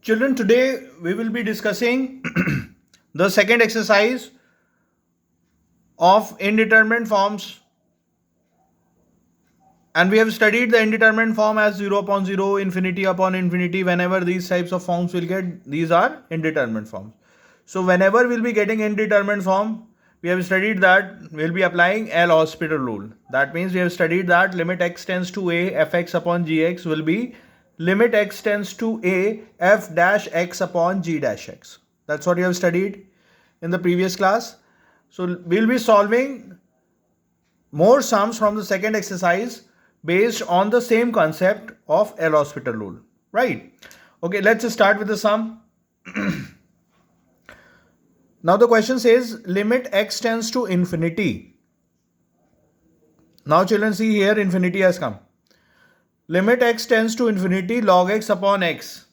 Children, today we will be discussing the second exercise of indeterminate forms, and we have studied the indeterminate form as 0 upon 0, infinity upon infinity. Whenever these types of forms will get, these are indeterminate forms. So whenever we'll be getting indeterminate form, we have studied that we'll be applying L'Hospital rule. That means we have studied that limit x tends to a fx upon gx will be limit x tends to a f dash x upon g dash x. That's what you have studied in the previous class. So we'll be solving more sums from the second exercise based on the same concept of L'Hospital rule, right? Okay, let's start with the sum. Now the question says limit x tends to infinity. Now children, see here infinity has come. Limit x tends to infinity log x upon x.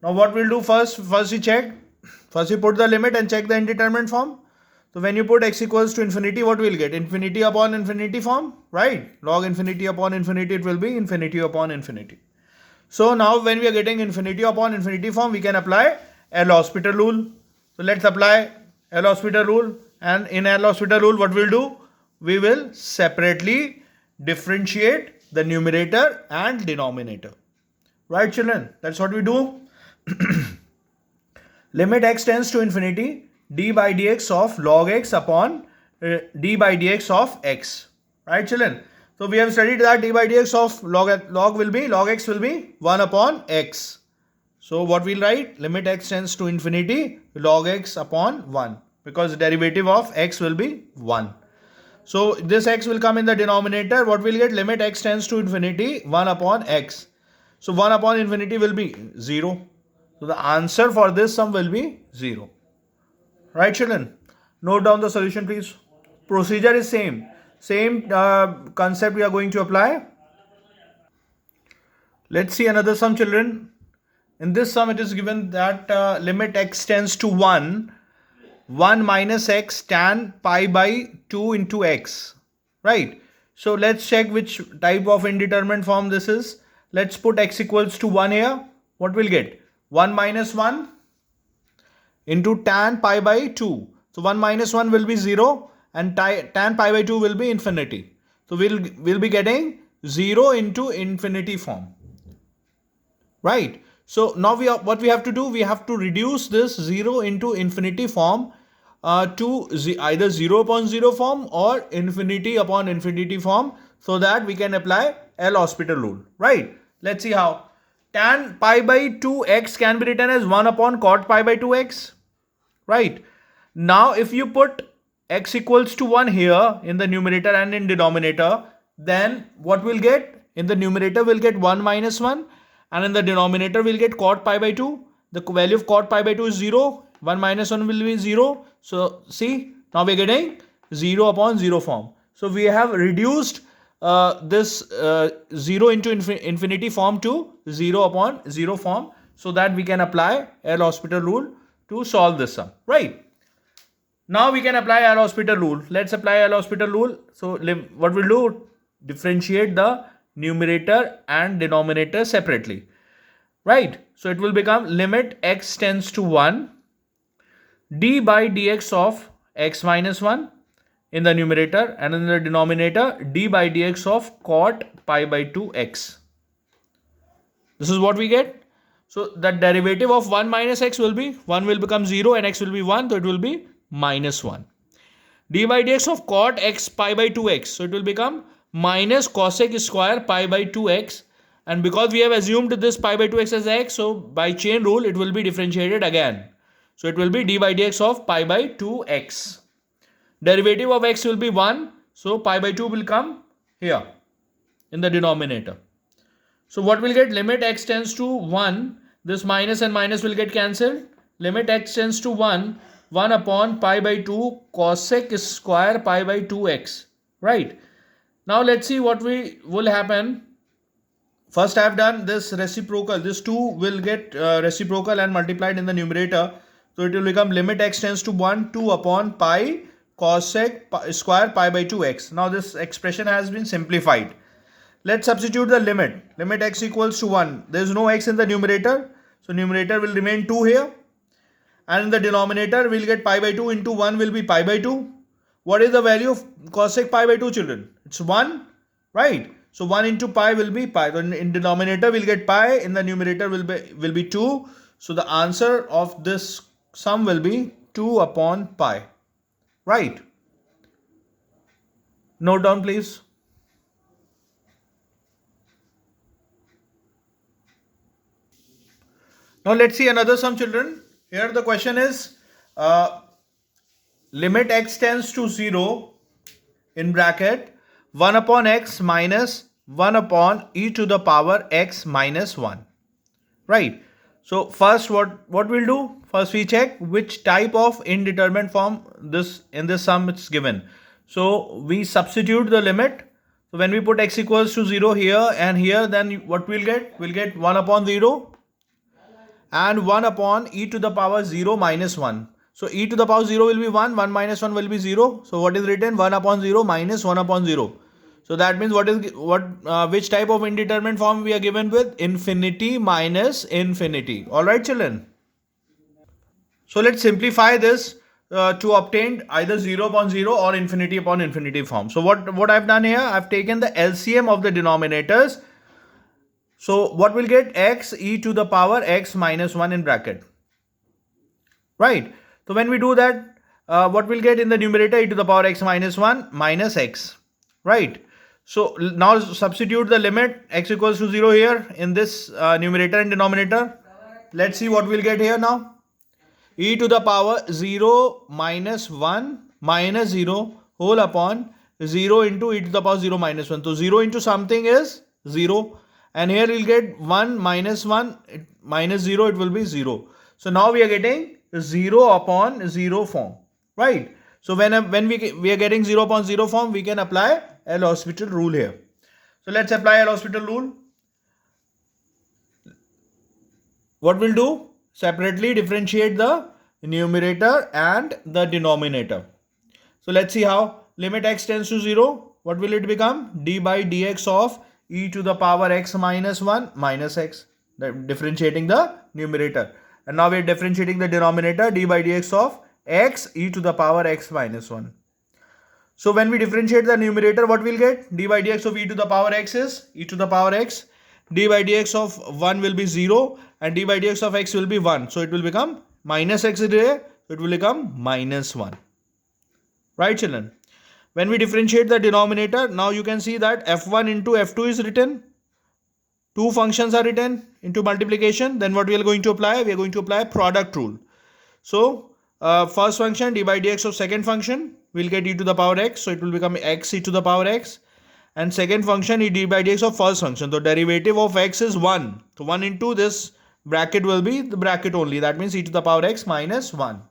Now what we'll do first we check. First we put the limit and check the indeterminate form. So when you put x equals to infinity, what we'll get? Infinity upon infinity form, right? Log infinity upon infinity, it will be infinity upon infinity. So now when we are getting infinity upon infinity form, we can apply L'Hospital rule. So let's apply L'Hospital rule, and in L'Hospital rule what we'll do? We will separately differentiate the numerator and denominator. Right children? That's what we do. Limit x tends to infinity, d by dx of log x upon d by dx of x. Right children? So we have studied that d by dx of log x will be 1 upon x. So what we'll write? Limit x tends to infinity log x upon 1, because derivative of x will be 1. So this x will come in the denominator. What we'll get? Limit x tends to infinity 1 upon x. So 1 upon infinity will be 0. So the answer for this sum will be 0. Right children? Note down the solution please. Procedure is same. Same concept we are going to apply. Let's see another sum children. In this sum it is given that limit x tends to 1 minus x tan pi by 2 into x. Right? So let's check which type of indeterminate form this is. Let's put x equals to 1 here. What we'll get? 1 minus 1 into tan pi by 2. So 1 minus 1 will be 0 and tan pi by 2 will be infinity. So we'll be getting 0 into infinity form. Right? So now what we have to do? We have to reduce this 0 into infinity form to either 0 upon 0 form or infinity upon infinity form, so that we can apply L'Hospital rule. Right? Let's see how. Tan pi by 2x can be written as 1 upon cot pi by 2x. Right? Now if you put x equals to 1 here in the numerator and in denominator, then what we'll get? In the numerator we'll get 1 minus 1, and in the denominator we'll get cot pi by 2. The value of cot pi by 2 is 0. 1 minus 1 will be 0. So see, now we're getting 0 upon 0 form. So we have reduced this 0 into infinity form to 0 upon 0 form, so that we can apply L'Hospital rule to solve this sum. Right? Now we can apply L'Hospital rule. Let's apply L'Hospital rule. So what we'll do? Differentiate the numerator and denominator separately. Right? So it will become limit x tends to 1 d by dx of x minus 1 in the numerator, and in the denominator d by dx of cot pi by 2x. This is what we get. So the derivative of 1 minus x will be 1 will become 0 and x will be 1, so it will be minus 1. D by dx of cot x pi by 2x, so it will become minus cosec square pi by 2x, and because we have assumed this pi by 2x as x, so by chain rule it will be differentiated again. So it will be d by dx of pi by 2x. Derivative of x will be 1, so pi by 2 will come here in the denominator. So what will get? Limit x tends to 1, this minus and minus will get cancelled. Limit x tends to 1 upon pi by 2 cosec square pi by 2x. Right? Now let's see what will happen. First I have done this reciprocal. This 2 will get reciprocal and multiplied in the numerator. So it will become limit x tends to 1, 2 upon pi cosec square pi by 2x. Now this expression has been simplified. Let's substitute the limit. Limit x equals to 1. There is no x in the numerator. So numerator will remain 2 here. And in the denominator, we'll get pi by 2 into 1 will be pi by 2. What is the value of cosec pi by 2, children? It's 1, right? So 1 into pi will be pi. So in denominator, we'll get pi. In the numerator will be 2. So the answer of this sum will be 2 upon pi, right? Note down, please. Now let's see another sum, children. Here the question is limit x tends to 0 in bracket 1 upon x minus 1 upon e to the power x minus 1, right? So first what we'll do, first we check which type of indeterminate form this in this sum it's given. So we substitute the limit. So when we put x equals to 0 here and here, then what we'll get? We'll get 1 upon 0 and 1 upon e to the power 0 minus 1. So e to the power 0 will be 1, 1 minus 1 will be 0. So what is written? 1 upon 0 minus 1 upon 0. So that means which type of indeterminate form we are given with? Infinity minus infinity. Alright, children. So let's simplify this to obtain either 0 upon 0 or infinity upon infinity form. So what I've done here, I've taken the LCM of the denominators. So what will get? X e to the power x minus 1 in bracket, right? So when we do that, what will get in the numerator? E to the power x minus 1 minus x, right? So now substitute the limit x equals to 0 here in this numerator and denominator. Let's see what we'll get here now. E to the power 0 minus 1 minus 0 whole upon 0 into e to the power 0 minus 1. So 0 into something is 0. And here we'll get 1 minus 1 minus 0, it will be 0. So now we are getting 0 upon 0 form, right? So when we are getting 0 upon 0 form, we can apply L'Hospital rule here. So let's apply L'Hospital rule. What we'll do? Separately differentiate the numerator and the denominator. So let's see how. Limit x tends to 0. What will it become? D by dx of e to the power x minus 1 minus x. Differentiating the numerator. And now we are differentiating the denominator, d by dx of x e to the power x minus 1. So when we differentiate the numerator, what we'll get? D by dx of e to the power x is e to the power x. D by dx of 1 will be 0 and d by dx of x will be 1. So it will become minus x here. So it will become minus 1. Right, children? When we differentiate the denominator, now you can see that f1 into f2 is written. Two functions are written into multiplication. Then what we are going to apply? We are going to apply product rule. So first function d by dx of second function will get e to the power x. So it will become x e to the power x. And second function is d by dx of first function. So derivative of x is 1. So 1 into this bracket will be the bracket only. That means e to the power x minus 1.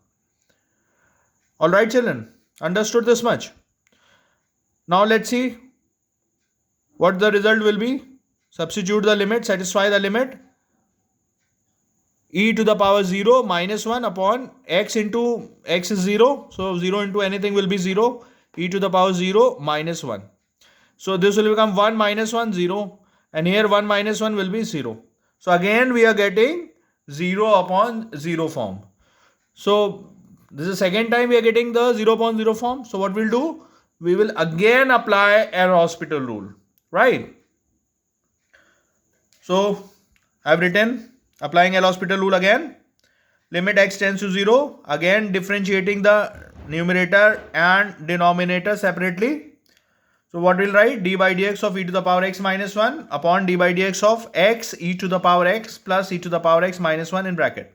Alright, children. Understood this much? Now let's see what the result will be. Substitute the limit, satisfy the limit. E to the power 0 minus 1 upon x into x is 0. So 0 into anything will be 0. E to the power 0 minus 1. So this will become 1 minus 1, 0. And here 1 minus 1 will be 0. So again we are getting 0 upon 0 form. So this is the second time we are getting the 0 upon 0 form. So what we'll do? We will again apply L'Hospital rule, right? So I've written applying L'Hospital rule again. Limit x tends to 0. Again differentiating the numerator and denominator separately. So what we'll write? D by dx of e to the power x minus 1 upon d by dx of x e to the power x plus e to the power x minus 1 in bracket.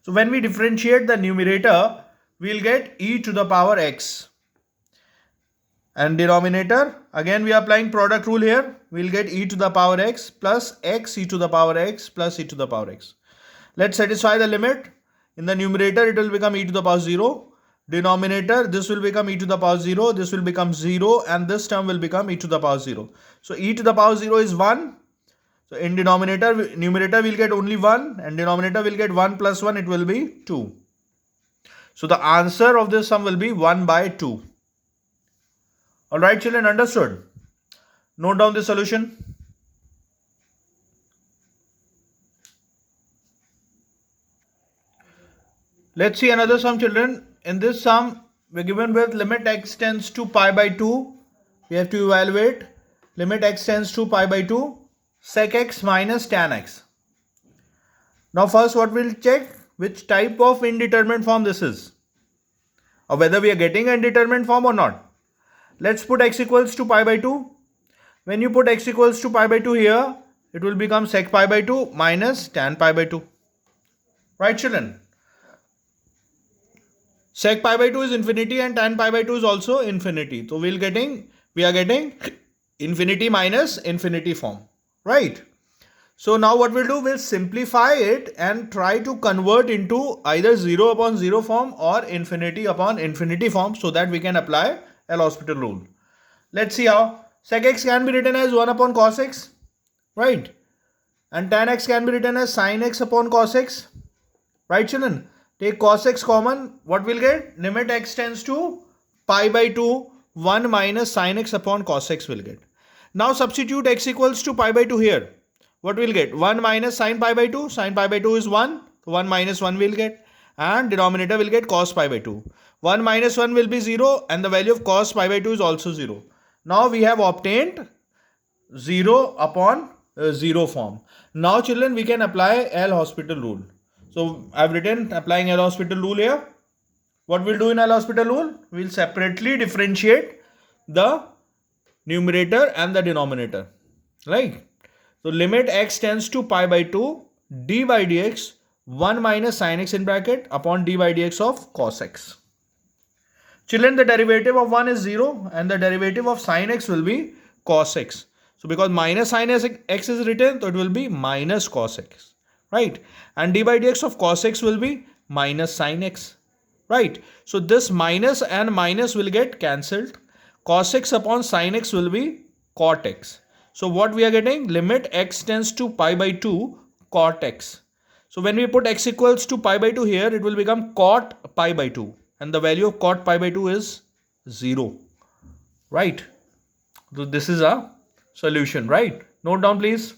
So when we differentiate the numerator, we'll get e to the power x. And denominator, again we are applying product rule here. We'll get e to the power x plus x e to the power x plus e to the power x. Let's satisfy the limit. In the numerator, it will become e to the power 0. Denominator, this will become e to the power 0. This will become 0. And this term will become e to the power 0. So e to the power 0 is 1. So in numerator we'll get only 1. And denominator will get 1 plus 1. It will be 2. So the answer of this sum will be 1 by 2. Alright, children, understood? Note down the solution. Let's see another sum, children. In this sum, we're given with limit x tends to pi by 2. We have to evaluate limit x tends to pi by 2, sec x minus tan x. Now first what we'll check, which type of indeterminate form this is, or whether we are getting an indeterminate form or not. Let's put x equals to pi by 2. When you put x equals to pi by 2 here, it will become sec pi by 2 minus tan pi by 2. Right, children? Sec pi by 2 is infinity and tan pi by 2 is also infinity. So we are getting infinity minus infinity form. Right? So now what we'll do, we'll simplify it and try to convert into either 0 upon 0 form or infinity upon infinity form, so that we can apply L'Hospital rule. Let's see how. Sec x can be written as 1 upon cos x, right? And tan x can be written as sin x upon cos x, right, children? Take cos x common, what we'll get? Limit x tends to pi by 2, 1 minus sin x upon cos x will get. Now substitute x equals to pi by 2 here. What we'll get? 1 minus sin pi by 2. Sin pi by 2 is 1. 1 minus 1 will get. And denominator will get cos pi by 2. 1 minus 1 will be 0. And the value of cos pi by 2 is also 0. Now we have obtained 0 upon 0 form. Now children, we can apply L'Hospital rule. So I've written applying L'Hospital rule here. What we'll do in L'Hospital rule? We'll separately differentiate the numerator and the denominator. Right? So limit x tends to pi by 2 d by dx 1 minus sin x in bracket upon d by dx of cos x. Children, the derivative of 1 is 0 and the derivative of sin x will be cos x. So because minus sin x is written, so it will be minus cos x. Right? And d by dx of cos x will be minus sin x. Right? So this minus and minus will get cancelled. Cos x upon sin x will be cot x. So what we are getting? Limit x tends to pi by 2 cot x. So when we put x equals to pi by 2 here, it will become cot pi by 2. And the value of cot pi by 2 is 0. Right? So this is a solution, right? Note down please.